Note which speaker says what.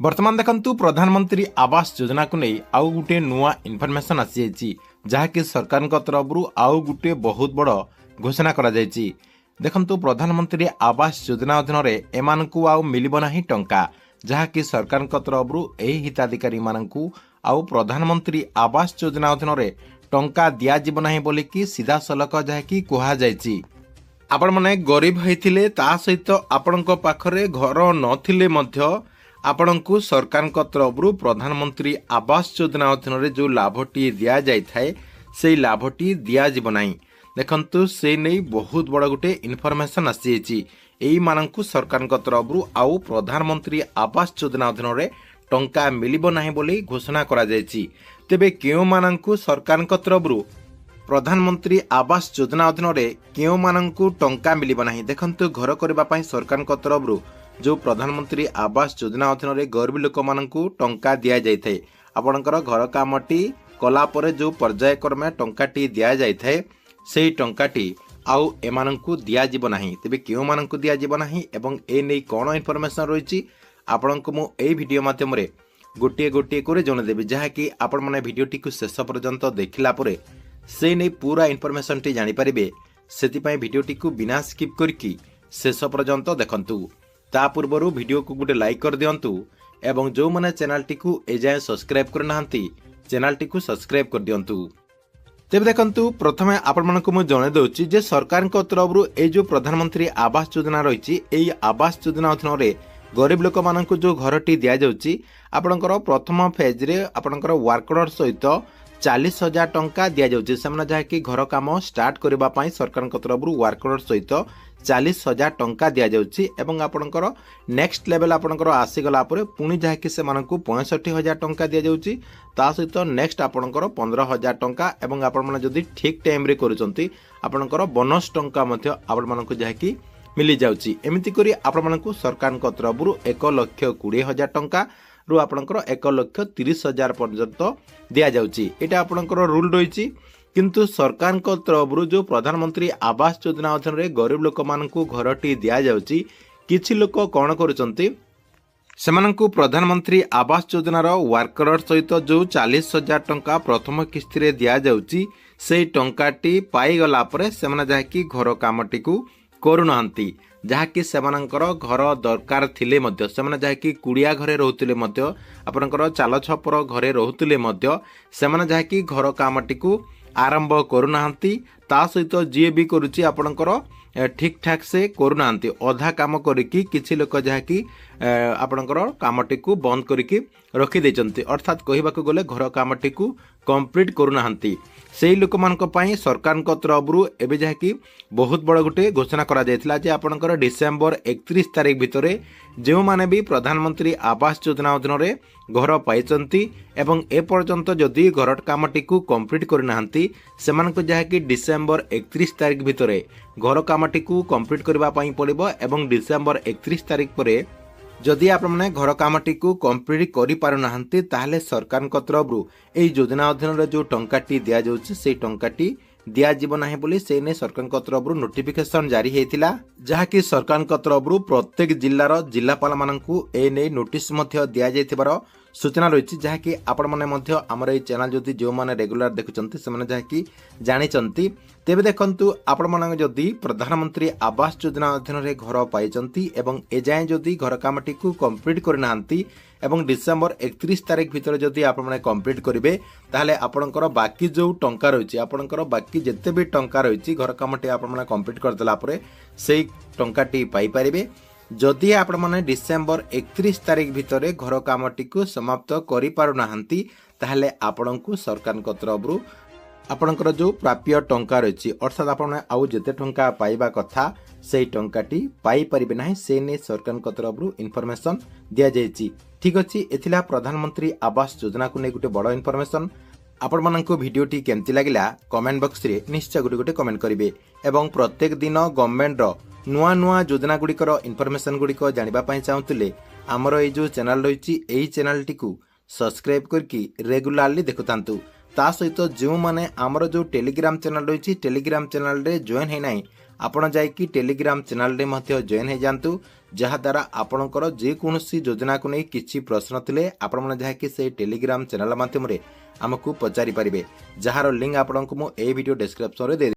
Speaker 1: वर्तमान देखंतु प्रधानमंत्री आवास योजना को नहीं आउ गुटे नुआ इनफॉरमेशन आसी जाइए जहाँकि सरकार तरफ आउ गुटे बहुत बड़ घोषणा करा जाइए। देखंतु प्रधानमंत्री आवास योजना अधीन एमानकु आउ मिलिबो नाही टंका जहाँकि सरकार तरफ एही हिताधिकारी मानकु आउ प्रधानमंत्री आवास योजना अधीन टंका दिया जिवो नाही बोलिकी सीधा सलक जहाँकि कुहा जाइए। आपण माने गरीब होइथिले ता सहित आपणक पाखरे घर नथिले मध्य आपणकु सरकार तरफ प्रधानमंत्री आवास योजना अधीन जो लाभटी दिया जाय थाए से लाभटी दिया जिवो नाही। देखंतु से नहीं बहुत बड़ गुटे इनफॉरमेशन आसी एई मानकु सरकार तरफ आउ प्रधानमंत्री आवास योजना अधीन टंका मिलिबो नाही बोली घोषणा करा जायछि। तेबे केउ मानकु सरकार तरफ प्रधानमंत्री आवास योजना अधीन केउ मानकु टंका मिलिबो नाही। देखंतु घर करबा पई सरकार तरफ जो प्रधानमंत्री आवास योजना अधीन गरीब लोक मानकु टंका दिया जाय थाए। आपणकर घर कामटी कला परे जो पर्याय क्रमे टंकाटी दिया जाय थाए सेही टंकाटी आउ एमानंकु दिया जिवो नाही। तेबे केउ मानंकु दिया जिवो नाही एवं ए नै कोन इन्फॉर्मेशन रहिछि आपणको मु एई वीडियो माध्यम रे गोटे गोटे करे जणे देबी जहाँकि आपण माने वीडियोटी को शेष पर्यंत देखिला परे से नै पूरा इन्फॉर्मेशन टी जानि परिबे। सेति पई वीडियोटी को बिना स्किप करके शेष पर्यंत देखंतु। ता पूर्वरु वीडियो को गोटे लाइक कर दियंतु एवं जो माने चैनल टी को एजाय सब्सक्राइब कर नाहंती चैनल टी को सब्सक्राइब कर दियंतु। तेबे देखंतु प्रथमे आपण मानकु मु जणे दउछि जे सरकार को तरफरु ए जो प्रधानमंत्री आवास योजना रहिछि एई आवास योजना अधीन रे गरीब लोक मानकु जो घरटी दिया जाउछि आपणकर प्रथम फेज रे आपणकर वर्कर सहित 40,000 टंका दिया जाउछि। सेमना जहाँकि घर काम स्टार्ट करबा पई सरकार को तरफरु वर्कर सहित 40,000 टंका दिया जाउछि एवं आपणकर नेक्स्ट लेवल आपणकर आसी गला परे पुनी जहाँकि से मानकु 65,000 टंका दिया जाउछि ता सहित नेक्स्ट आपणकर 15,000 टंका एवं आपण माने जदि ठीक टाइम रे करूचंती आपणकर बोनस टंका मध्य आपण मानकु जहाँकि मिली जाउछि। एमिति करी आपण मानकु सरकार को तरफरु 1,20,000 टंका रु आपणकर 1,30,000 पर्यंत दिया जाउछि। एटा आपणकर रूल रहिछि किंतु सरकार को तरफरु जो प्रधानमंत्री आवास योजना अधीन रे गरीब लोक मानकु घरटी दिया जाउछि किछि लोक कोन करूचंती सेमानकु प्रधानमंत्री आवास योजनार वर्कर सहित जो 40,000 टंका प्रथम किस्ती रे दिया जाउछि सेई टंकाटी पाई गला परे सेमाना जाकी घर कामटी को करूनांती जहाँकि सेमानंकर घर दरकार थिले मध्य सेमाना जाकी कुड़िया घरे रहउतिले मध्य आपनकर चाल छपर घरे रहउतिले मध्य सेमाना जाकी घर कामटी को आरंभ करूनांती ता सहित जी भी करूची आपनकर ठीक ठाक से करूनांती अधा काम करिकी किछि लोक जहाँकि आपनकर कामटी को बंद करिकी रखी देचंती अर्थात कहिबाकू गले घर कामटी को कंप्लीट करूनांती सेही लोक मानक पई सरकार को तरफरु एबे जहाँकि बहुत बड़ गुटे घोषणा करा जायतिला जे आपनकर डिसेंबर 31 तारिख भितरे जो माने भी प्रधानमंत्री आवास योजना अधीन रे घर पाइचंती एवं ए पर्यंत जदि घर कामटी को कंप्लीट करनाहंती सेमानक जहाँकि डिसेंबर 31 तारिख भितरे घर कामटी को कंप्लीट करबा पई पड़िबो एवं डिसेंबर 31 तारिख परे जदि आपण माने घर कामटी को कंप्लीट करि पारु नाहंती ताहले सरकार को तरफरु एई योजना अधीन रे जो टंकाटी दिया जाउछि सेई टंकाटी दिया जीवन नाही बोली से ने सरकार को तरफरु नोटिफिकेशन जारी हेतिला जहाँकि सरकार को तरफरु प्रत्येक जिल्लार जिल्लापाल माननकु ए नै नोटिस मध्य दिया जायथिबार सूचना रही जहाँकि आपण माने मध्य हमर ए चैनल जदि जो माने रेगुलर देखुचंती से माने जहाँकि जानिचंती तेबे देखंतु आपण माने जदि प्रधानमंत्री आवास योजना अधीन रे घर पाइचंती एवं ए जाय जदि घर कामटी को कंप्लीट करनाहंती एवं डिसेंबर 31 तारिख भितर जदि आपण माने कंप्लीट करिवे ताहले आपणकर बाकी जो टंका रहिछि आपणकर बाकी जते भी टंका रहिछि घर कामटी आपण माने कंप्लीट कर देला परे सेही टंकाटी पाई परिबे। जदि आपण माने डिसेंबर 31 तारिख भितर घर कामटी को समाप्त करि पारु नाहंती ताहले आपणकु सरकार को तरफरु आपणकर जो प्राप्य टंका रहिछि अर्थात आपण आउ जते टंका पाइबा कथा सेही टंकाटी पाई परिबे नाही से ने सरकार को तरफरु इन्फॉर्मेशन दिया जायछि। ठीक अछि एथिला प्रधानमंत्री आवास योजना को नै गुटे बड़ इन्फॉर्मेशन आपण माननको वीडियोटी केमति लागिला कमेंट बॉक्स रे निश्चय गुटे गुटे कमेंट करिवे एवं प्रत्येक दिन गवर्नमेंट रो नुआ नुआ योजना गुड़िकर इन्फॉर्मेशन गुड़िक जानिबा पई चाहुतिले हमर ए जो चैनल रहिछि एही चैनल टी को सब्सक्राइब करके रेगुलारली देखुतांतु ता सहित जो माने हमर जो टेलीग्राम चैनल रहिछि टेलीग्राम चैनल रे जॉइन हे नाही आपण जाई कि टेलीग्राम चैनल रे मध्य जॉइन हे जानतु ଯାହାଦ୍ୱାରା ଆପଣଙ୍କର ଯେକୌଣସି ଯୋଜନାକୁ ନେଇ କିଛି ପ୍ରଶ୍ନ ଥିଲେ ଆପଣମାନେ ଯାହାକି ସେଇ ଟେଲିଗ୍ରାମ ଚ୍ୟାନେଲ ମାଧ୍ୟମରେ ଆମକୁ ପଚାରିପାରିବେ, ଯାହାର ଲିଙ୍କ୍ ଆପଣଙ୍କୁ ମୁଁ ଏହି ଭିଡ଼ିଓ ଡେସ୍କ୍ରିପ୍ସନରେ ଦେଇ